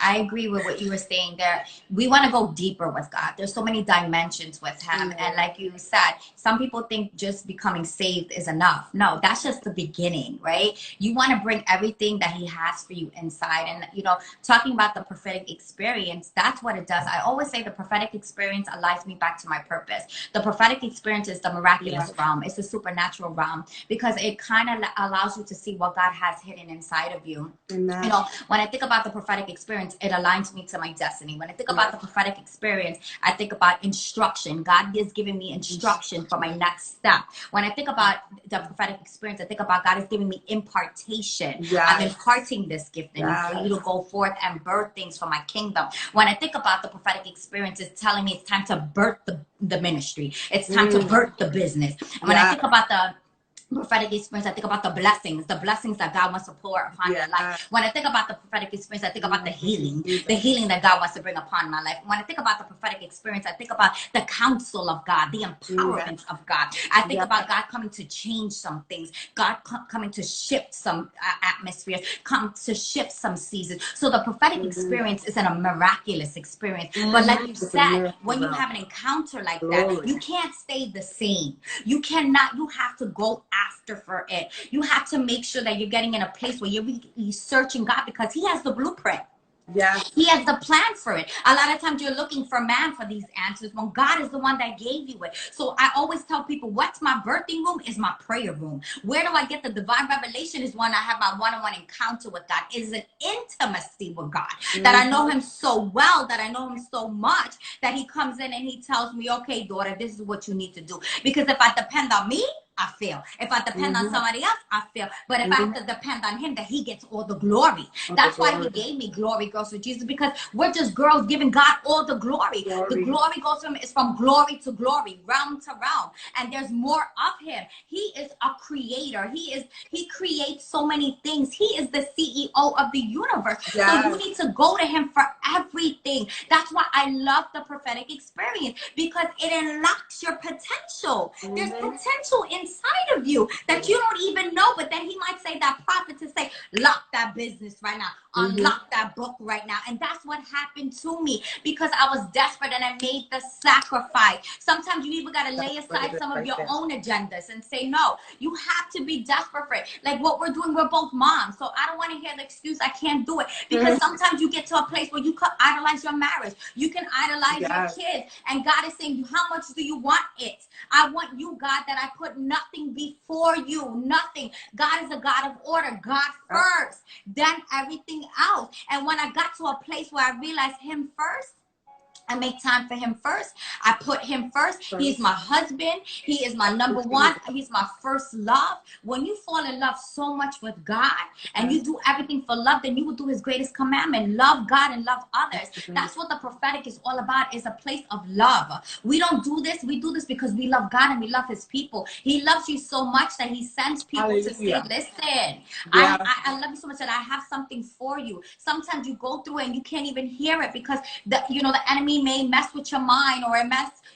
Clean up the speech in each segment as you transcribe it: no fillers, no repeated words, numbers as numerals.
I agree with what you were saying there. We want to go deeper with God. There's so many dimensions with him. And like you said, some people think just becoming saved is enough. No, that's just the beginning, right? You want to bring everything that he has for you inside. And, you know, talking about the prophetic experience, that's what it does. I always say the prophetic experience aligns me back to my purpose. The prophetic experience is the miraculous realm. It's the supernatural realm because it kind of allows you to see what God has hidden inside of you. Amen. You know, when I think about the prophetic experience, it aligns me to my destiny. When I think about the prophetic experience, I think about instruction. God is giving me instruction for my next step. When I think about the prophetic experience, I think about God is giving me impartation. I'm imparting this gift in you for you to go forth and birth things for my kingdom. When I think about the prophetic experience, it's telling me it's time to birth the ministry. It's time to birth the business. And when I think about the prophetic experience, I think about the blessings that God wants to pour upon your life. When I think about the prophetic experience, I think about the healing that God wants to bring upon my life. When I think about the prophetic experience, I think about the counsel of God, the empowerment of God. I think about God coming to change some things, God coming to shift some atmospheres, come to shift some seasons. So the prophetic experience is a miraculous experience. But like you said, when you have an encounter like that, you can't stay the same. You cannot, you have to go after for it. You have to make sure that you're getting in a place where you're researching God because he has the blueprint. He has the plan for it. A lot of times you're looking for man for these answers when God is the one that gave you it. So I always tell people, what's my birthing room is my prayer room. Where do I get the divine revelation is when I have my one-on-one encounter with God. It is an intimacy with God that I know him so well, that I know him so much that he comes in and he tells me, okay, daughter, this is what you need to do. Because if I depend on me, I fail. If I depend on somebody else, I fail. But if I have to depend on him, that he gets all the glory. That's why he gave me Glory Girls with Jesus, because we're just girls giving God all the glory. The glory goes from glory to glory, realm to realm. And there's more of him. He is a creator. He creates so many things. He is the CEO of the universe. So you need to go to him for everything. That's why I love the prophetic experience, because it unlocks your potential. There's potential inside of you that you don't even know, but then he might say that prophet to say, lock that business right now, unlock that book right now. And that's what happened to me, because I was desperate and I made the sacrifice. Sometimes you even got to lay aside some of your own agendas and say, no, you have to be desperate for it. Like what we're doing, we're both moms, so I don't want to hear the excuse I can't do it, because sometimes you get to a place where you can idolize your marriage, you can idolize your kids, and God is saying, how much do you want it? I want you, God, that I put nothing before you, nothing. God is a God of order. God first, then everything else. And when I got to a place where I realized him first, I make time for him first. I put him first. He's my husband. He is my number one. He's my first love. When you fall in love so much with God and you do everything for love, then you will do his greatest commandment. Love God and love others. That's what the prophetic is all about, is a place of love. We don't do this. We do this because we love God and we love his people. He loves you so much that he sends people to say, listen, I love you so much that I have something for you. Sometimes you go through it and you can't even hear it because the enemy may mess with your mind, or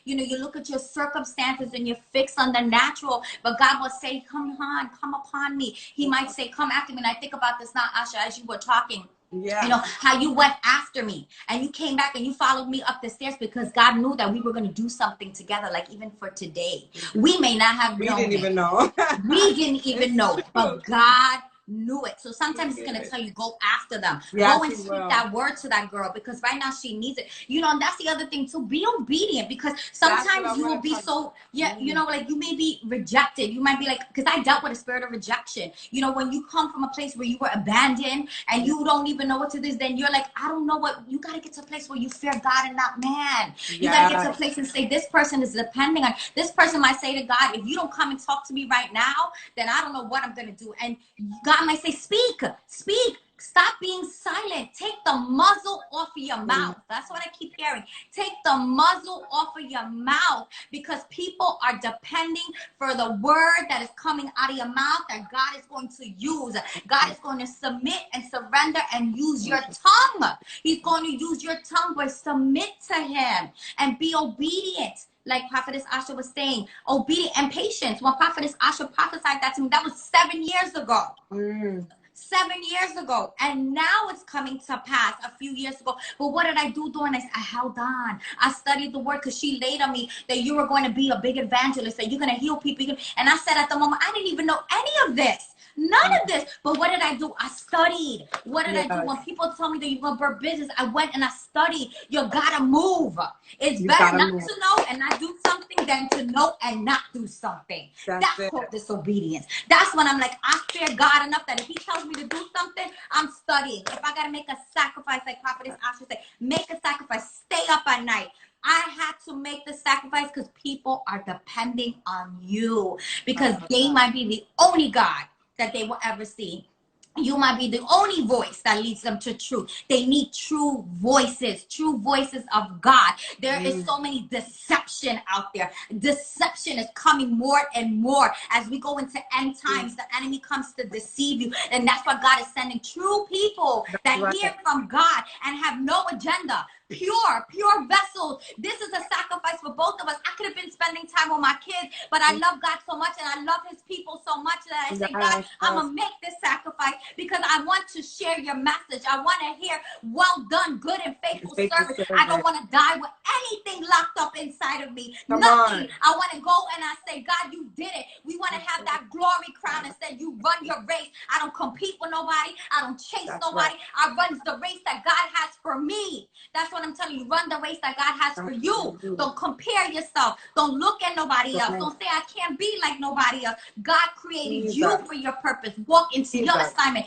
you look at your circumstances and you're fixed on the natural, but God will say, come upon me. He might say, come after me. And I think about this now, Asha, as you were talking. You know, how you went after me and you came back and you followed me up the stairs because God knew that we were going to do something together, like even for today. We may not have known. We didn't even know. We didn't even know, but God knew it. So sometimes he's gonna tell you, go after them, go and speak that word to that girl, because right now she needs it. And that's the other thing too, be obedient, because sometimes you will be so like you may be rejected. You might be like, because I dealt with a spirit of rejection. When you come from a place where you were abandoned and you don't even know what to do, then you're like, I don't know what. You got to get to a place where you fear God and not man. You got to get to a place and say, this person is depending on. This person might say to God, if you don't come and talk to me right now, then I don't know what I'm gonna do. And God might say, speak. Stop being silent. Take the muzzle off of your mouth. That's what I keep hearing. Take the muzzle off of your mouth, because people are depending for the word that is coming out of your mouth that God is going to use. God is going to submit and surrender and use your tongue. He's going to use your tongue, but submit to him and be obedient. Like Prophetess Asha was saying, obedient and patience. When Prophetess Asha prophesied that to me, that was 7 years ago. 7 years ago, and now it's coming to pass a few years ago. But what did I do during this? I held on. I studied the word, because she laid on me that you were going to be a big evangelist, that you're going to heal people. And I said at the moment, I didn't even know any of this. None of this. But what did I do? I studied. What did I do? When people tell me that you're going to birth business, I went and I studied. You got to move. It's better not to know and not do something than to know and not do something. That's called disobedience. That's when I'm like, I fear God enough that if he tells me to do something, I'm studying. If I got to make a sacrifice, like Prophetess Asha said, make a sacrifice. Stay up at night. I had to make the sacrifice because people are depending on you, because they might be the only God that they will ever see. You might be the only voice that leads them to truth. They need true voices of God. There is so many deception out there. Deception is coming more and more as we go into end times. The enemy comes to deceive you, and that's why God is sending true people that hear from God and have no agenda. Pure vessels. This is a sacrifice for both of us. I could have been spending time with my kids, but I love God so much and I love his people so much that I say, God, I'm going to make this sacrifice because I want to share your message. I want to hear, well done, good and faithful servant. I don't want to die with anything locked up inside of me. Nothing. I want to go and I say, God, you did it. We want to have that glory crown. Instead, you run your race. I don't compete with nobody. I don't chase nobody. I run the race that God has for me. That's what I'm telling you. Run the race that God has for you. Don't compare yourself. Don't look at nobody else. Don't say I can't be like nobody else. God created you for your purpose. Walk into your assignment.